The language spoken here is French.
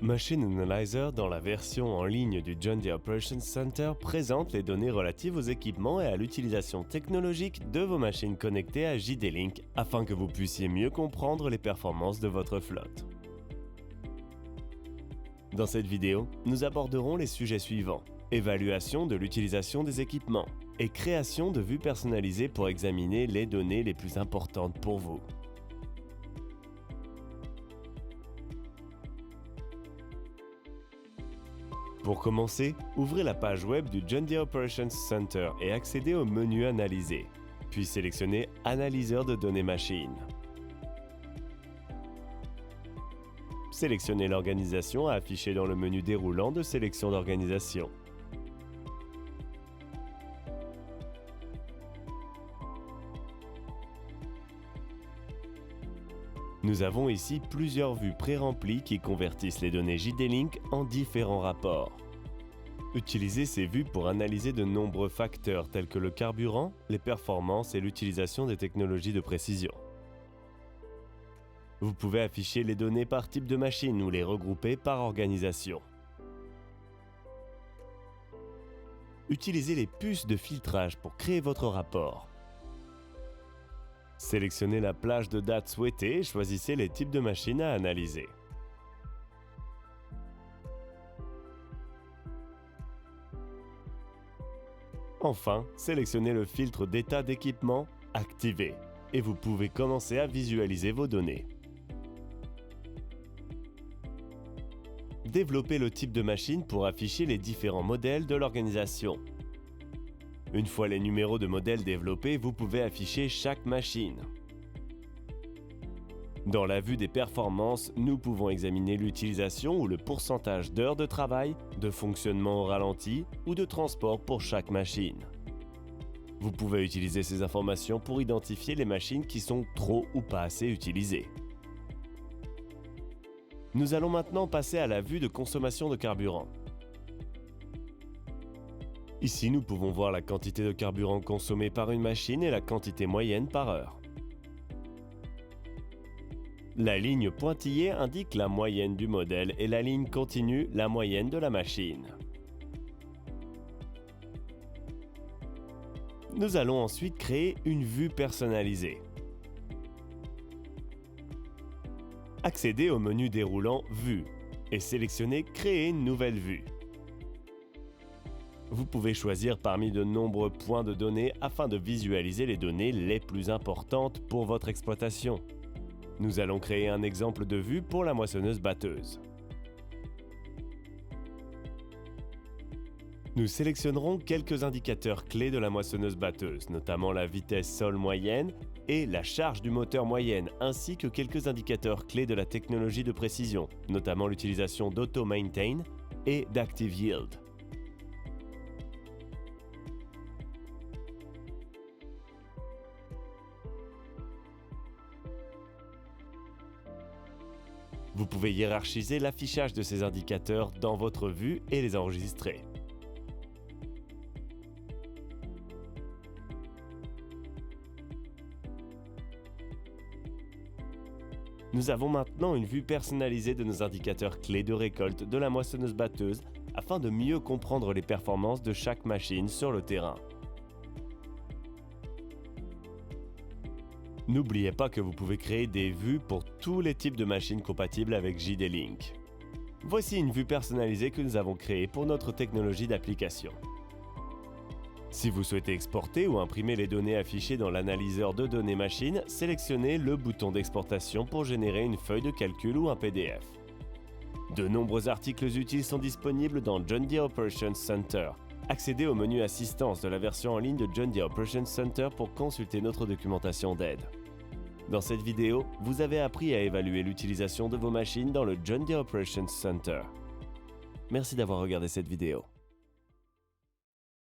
Machine Analyzer, dans la version en ligne du John Deere Operations Center, présente les données relatives aux équipements et à l'utilisation technologique de vos machines connectées à JD-Link afin que vous puissiez mieux comprendre les performances de votre flotte. Dans cette vidéo, nous aborderons les sujets suivants: évaluation de l'utilisation des équipements et création de vues personnalisées pour examiner les données les plus importantes pour vous. Pour commencer, ouvrez la page web du John Deere Operations Center et accédez au menu Analyser, puis sélectionnez Analyseur de données machines. Sélectionnez l'organisation à afficher dans le menu déroulant de sélection d'organisation. Nous avons ici plusieurs vues pré-remplies qui convertissent les données JD-Link en différents rapports. Utilisez ces vues pour analyser de nombreux facteurs tels que le carburant, les performances et l'utilisation des technologies de précision. Vous pouvez afficher les données par type de machine ou les regrouper par organisation. Utilisez les puces de filtrage pour créer votre rapport. Sélectionnez la plage de date souhaitée et choisissez les types de machines à analyser. Enfin, sélectionnez le filtre d'état d'équipement activé et vous pouvez commencer à visualiser vos données. Développez le type de machine pour afficher les différents modèles de l'organisation. Une fois les numéros de modèle développés, vous pouvez afficher chaque machine. Dans la vue des performances, nous pouvons examiner l'utilisation ou le pourcentage d'heures de travail, de fonctionnement au ralenti ou de transport pour chaque machine. Vous pouvez utiliser ces informations pour identifier les machines qui sont trop ou pas assez utilisées. Nous allons maintenant passer à la vue de consommation de carburant. Ici, nous pouvons voir la quantité de carburant consommée par une machine et la quantité moyenne par heure. La ligne pointillée indique la moyenne du modèle et la ligne continue la moyenne de la machine. Nous allons ensuite créer une vue personnalisée. Accédez au menu déroulant Vue et sélectionnez Créer une nouvelle vue. Vous pouvez choisir parmi de nombreux points de données afin de visualiser les données les plus importantes pour votre exploitation. Nous allons créer un exemple de vue pour la moissonneuse-batteuse. Nous sélectionnerons quelques indicateurs clés de la moissonneuse-batteuse, notamment la vitesse sol moyenne et la charge du moteur moyenne, ainsi que quelques indicateurs clés de la technologie de précision, notamment l'utilisation d'Auto-Maintain et d'Active Yield. Vous pouvez hiérarchiser l'affichage de ces indicateurs dans votre vue et les enregistrer. Nous avons maintenant une vue personnalisée de nos indicateurs clés de récolte de la moissonneuse-batteuse afin de mieux comprendre les performances de chaque machine sur le terrain. N'oubliez pas que vous pouvez créer des vues pour tous les types de machines compatibles avec JD-Link. Voici une vue personnalisée que nous avons créée pour notre technologie d'application. Si vous souhaitez exporter ou imprimer les données affichées dans l'analyseur de données machines, sélectionnez le bouton d'exportation pour générer une feuille de calcul ou un PDF. De nombreux articles utiles sont disponibles dans John Deere Operations Center. Accédez au menu Assistance de la version en ligne de John Deere Operations Center pour consulter notre documentation d'aide. Dans cette vidéo, vous avez appris à évaluer l'utilisation de vos machines dans le John Deere Operations Center. Merci d'avoir regardé cette vidéo.